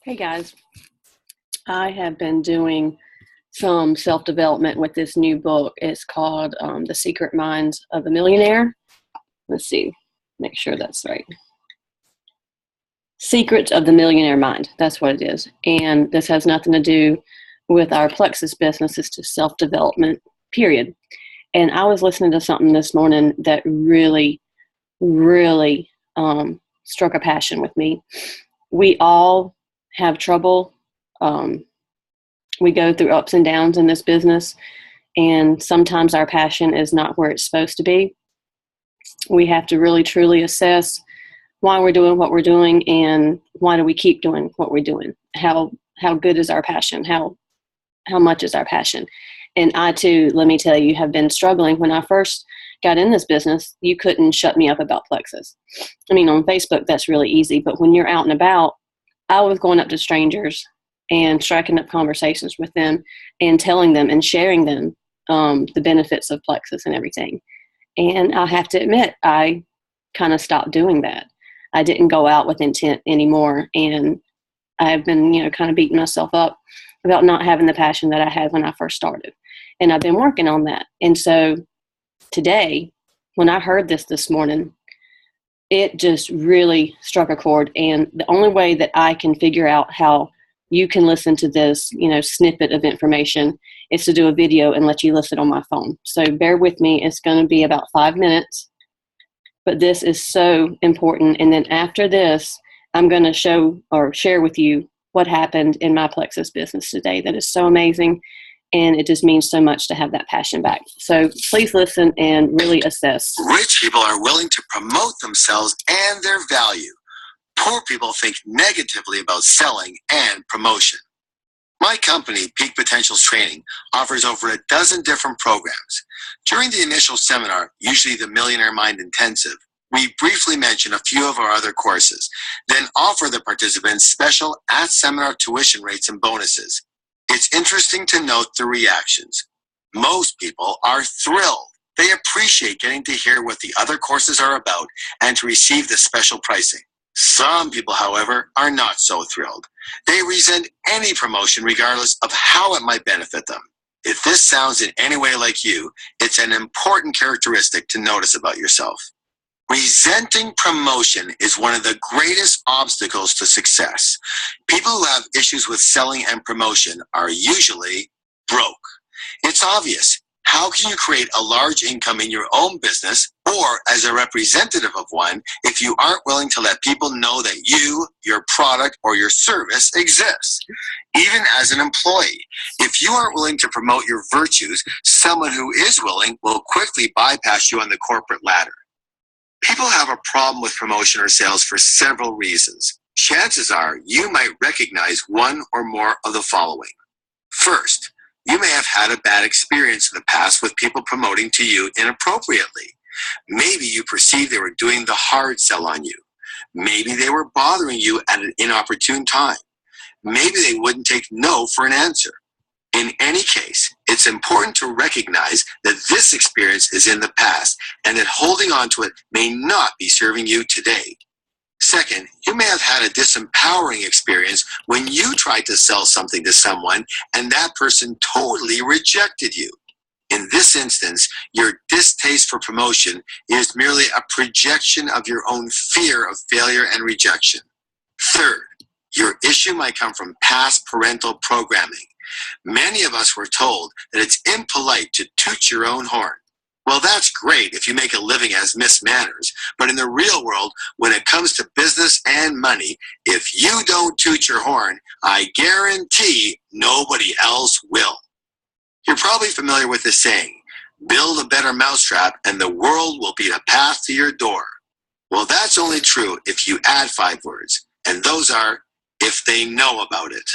Hey guys, I have been doing some self development with this new book. It's called The Secret Minds of a Millionaire. Let's see, make sure that's right. Secrets of the Millionaire Mind. That's what it is. And this has nothing to do with our Plexus business, it's just self development, period. And I was listening to something this morning that really struck a passion with me. We all have trouble. Um, we go through ups and downs in this business, and sometimes our passion is not where it's supposed to be. We have to really truly assess why we're doing what we're doing and why do we keep doing what we're doing. How good is our passion? How much is our passion? And I too, let me tell you, have been struggling. When I first got in this business, you couldn't shut me up about Plexus. I mean, on Facebook, that's really easy, but when you're out and about, I was going up to strangers and striking up conversations with them and telling them and sharing them the benefits of Plexus and everything. And I have to admit, I kind of stopped doing that. I didn't go out with intent anymore. And I've been, kind of beating myself up about not having the passion that I had when I first started. And I've been working on that. And so today, when I heard this morning, it just really struck a chord. And the only way that I can figure out how you can listen to this, snippet of information is to do a video and let you listen on my phone. So bear with me. It's going to be about 5 minutes, but this is so important. And then after this, I'm going to show or share with you what happened in my Plexus business today. That is so amazing. And it just means so much to have that passion back. So please listen and really assess. Rich people are willing to promote themselves and their value. Poor people think negatively about selling and promotion. My company, Peak Potentials Training, offers over a dozen different programs. During the initial seminar, usually the Millionaire Mind Intensive, we briefly mention a few of our other courses, then offer the participants special at-seminar tuition rates and bonuses. It's interesting to note the reactions. Most people are thrilled. They appreciate getting to hear what the other courses are about and to receive the special pricing. Some people, however, are not so thrilled. They resent any promotion regardless of how it might benefit them. If this sounds in any way like you, it's an important characteristic to notice about yourself. Resenting promotion is one of the greatest obstacles to success. People who have issues with selling and promotion are usually broke. It's obvious. How can you create a large income in your own business or as a representative of one if you aren't willing to let people know that you, your product, or your service exists? Even as an employee, if you aren't willing to promote your virtues, someone who is willing will quickly bypass you on the corporate ladder. People have a problem with promotion or sales for several reasons. Chances are you might recognize one or more of the following. First, you may have had a bad experience in the past with people promoting to you inappropriately. Maybe you perceived they were doing the hard sell on you. Maybe they were bothering you at an inopportune time. Maybe they wouldn't take no for an answer. In any case, it's important to recognize that this experience is in the past and that holding on to it may not be serving you today. Second, you may have had a disempowering experience when you tried to sell something to someone and that person totally rejected you. In this instance, your distaste for promotion is merely a projection of your own fear of failure and rejection. Third, your issue might come from past parental programming. Many of us were told that it's impolite to toot your own horn. Well, that's great if you make a living as Miss Manners, but in the real world, when it comes to business and money, if you don't toot your horn, I guarantee nobody else will. You're probably familiar with the saying, build a better mousetrap and the world will be a path to your door. Well, that's only true if you add 5 words, and those are, if they know about it.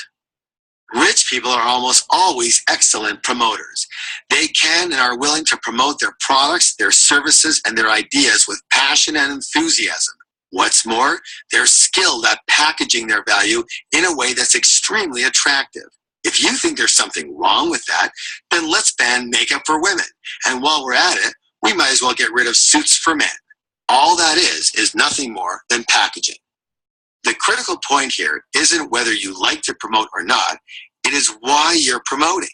Rich people are almost always excellent promoters. They can and are willing to promote their products, their services, and their ideas with passion and enthusiasm. What's more, they're skilled at packaging their value in a way that's extremely attractive. If you think there's something wrong with that, then let's ban makeup for women. And while we're at it, we might as well get rid of suits for men. All that is nothing more than packaging. The critical point here isn't whether you like to promote or not. It is why you're promoting.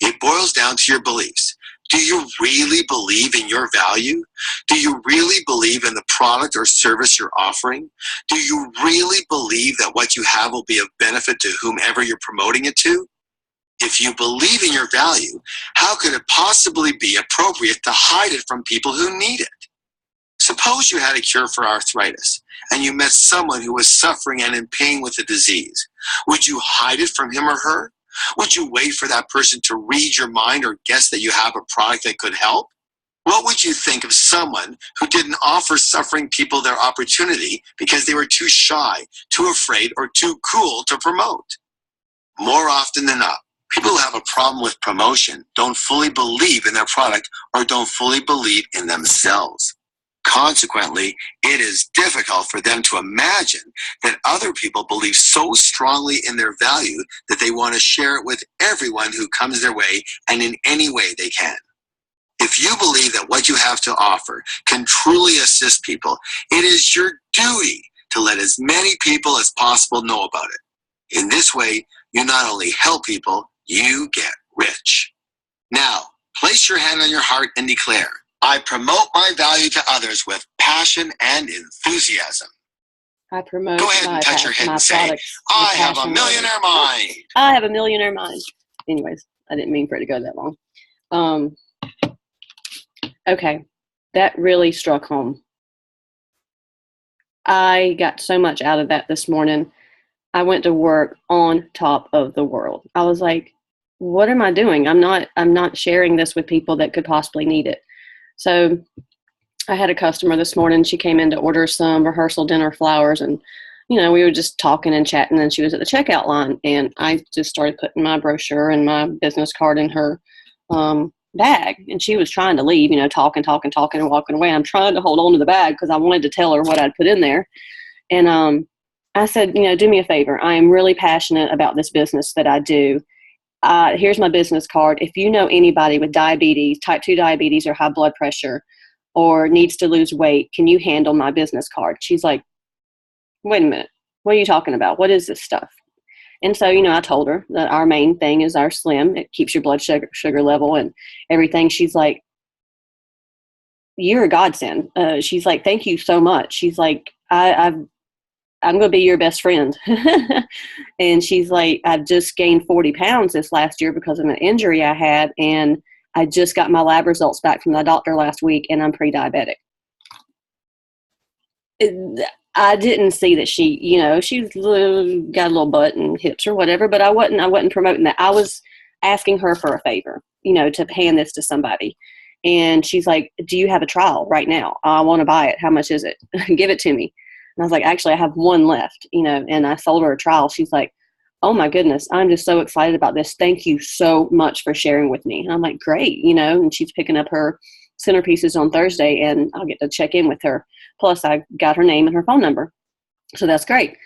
It boils down to your beliefs. Do you really believe in your value? Do you really believe in the product or service you're offering? Do you really believe that what you have will be of benefit to whomever you're promoting it to? If you believe in your value, how could it possibly be appropriate to hide it from people who need it? Suppose you had a cure for arthritis and you met someone who was suffering and in pain with the disease. Would you hide it from him or her? Would you wait for that person to read your mind or guess that you have a product that could help? What would you think of someone who didn't offer suffering people their opportunity because they were too shy, too afraid, or too cool to promote? More often than not, people who have a problem with promotion don't fully believe in their product or don't fully believe in themselves. Consequently, it is difficult for them to imagine that other people believe so strongly in their value that they want to share it with everyone who comes their way and in any way they can. If you believe that what you have to offer can truly assist people, it is your duty to let as many people as possible know about it. In this way, you not only help people, you get rich. Now, place your hand on your heart and declare, I promote my value to others with passion and enthusiasm. I promote Go ahead and touch your head and say, I have a millionaire mind. I have a millionaire mind. Anyways, I didn't mean for it to go that long. Okay, that really struck home. I got so much out of that this morning. I went to work on top of the world. I was like, what am I doing? I'm not sharing this with people that could possibly need it. So I had a customer this morning. She came in to order some rehearsal dinner flowers, and we were just talking and chatting, and she was at the checkout line, and I just started putting my brochure and my business card in her bag, and she was trying to leave, talking and walking away. I'm trying to hold on to the bag because I wanted to tell her what I'd put in there. And I said, do me a favor. I am really passionate about this business that I do. Here's my business card. If you know anybody with diabetes, type 2 diabetes or high blood pressure, or needs to lose weight, can you handle my business card? She's like, wait a minute. What are you talking about? What is this stuff? And so, I told her that our main thing is our Slim. It keeps your blood sugar level and everything. She's like, you're a godsend. She's like, thank you so much. She's like, I'm going to be your best friend. And she's like, I've just gained 40 pounds this last year because of an injury I had. And I just got my lab results back from the doctor last week, and I'm pre-diabetic. I didn't see that she's got a little butt and hips or whatever, but I wasn't promoting that. I was asking her for a favor, to hand this to somebody. And she's like, do you have a trial right now? I want to buy it. How much is it? Give it to me. And I was like, actually, I have one left, and I sold her a trial. She's like, oh my goodness, I'm just so excited about this. Thank you so much for sharing with me. And I'm like, great, and she's picking up her centerpieces on Thursday, and I'll get to check in with her. Plus, I got her name and her phone number. So that's great.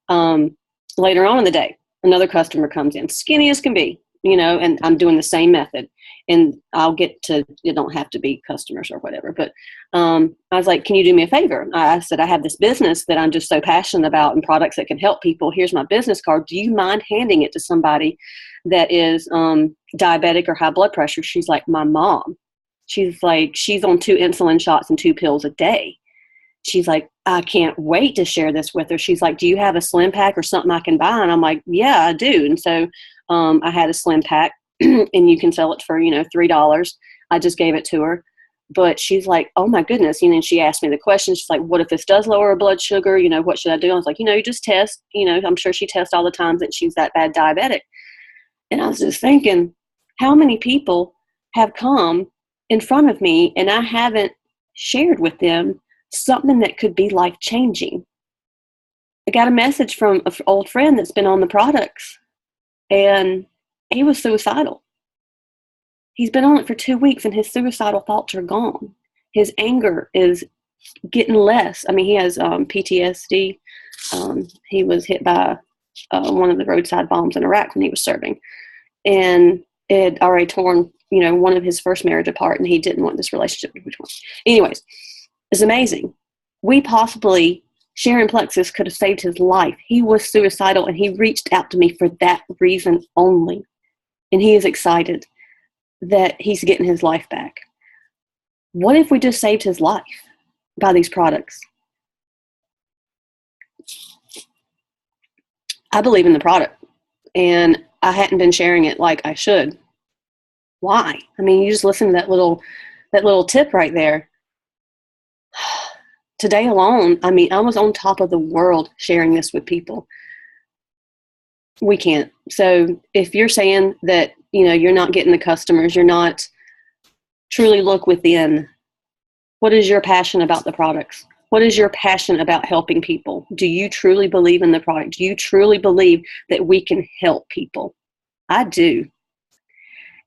Later on in the day, another customer comes in, skinny as can be, and I'm doing the same method. And I'll get to, it don't have to be customers or whatever. But I was like, can you do me a favor? I said, I have this business that I'm just so passionate about and products that can help people. Here's my business card. Do you mind handing it to somebody that is diabetic or high blood pressure? She's like, my mom. She's like, she's on 2 insulin shots and 2 pills a day. She's like, I can't wait to share this with her. She's like, do you have a Slim pack or something I can buy? And I'm like, yeah, I do. And so I had a Slim pack. And you can sell it for, $3. I just gave it to her. But she's like, oh my goodness. And she asked me the question. She's like, what if this does lower her blood sugar? What should I do? I was like, you just test. I'm sure she tests all the times that she's that bad diabetic. And I was just thinking, how many people have come in front of me and I haven't shared with them something that could be life changing? I got a message from an old friend that's been on the products, and he was suicidal. He's been on it for 2 weeks, and his suicidal thoughts are gone. His anger is getting less. I mean, he has PTSD. He was hit by one of the roadside bombs in Iraq when he was serving, and it had already torn, one of his first marriage apart, and he didn't want this relationship. Which one? Anyways, it's amazing. We possibly Sharing Plexus could have saved his life. He was suicidal, and he reached out to me for that reason only. And he is excited that he's getting his life back. What if we just saved his life by these products? I believe in the product, and I hadn't been sharing it like I should. Why? I mean, you just listen to that little tip right there. Today alone, I mean, I was on top of the world sharing this with people. We can't. So if you're saying that, you're not getting the customers, you're not truly look within. What is your passion about the products? What is your passion about helping people? Do you truly believe in the product? Do you truly believe that we can help people? I do.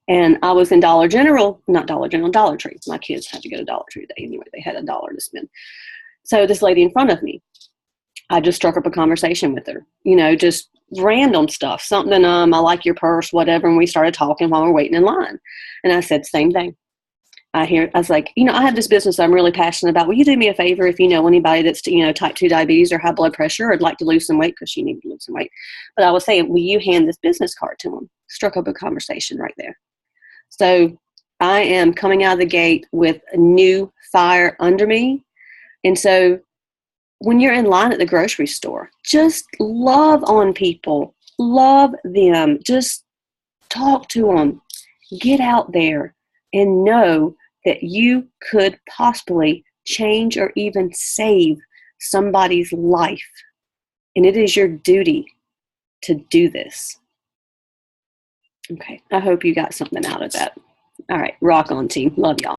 And I was in Dollar Tree. My kids had to go to Dollar Tree today anyway. They had $1 to spend. So this lady in front of me, I just struck up a conversation with her, just random stuff, something, I like your purse, whatever. And we started talking while we're waiting in line. And I said, same thing. I was like, I have this business I'm really passionate about. Will you do me a favor if you know anybody that's, type 2 diabetes or high blood pressure, or would like to lose some weight, because she needed to lose some weight. But I was saying, will you hand this business card to them? Struck up a conversation right there. So I am coming out of the gate with a new fire under me. And so when you're in line at the grocery store, just love on people, love them, just talk to them, get out there and know that you could possibly change or even save somebody's life. And it is your duty to do this. Okay, I hope you got something out of that. All right, rock on, team. Love y'all.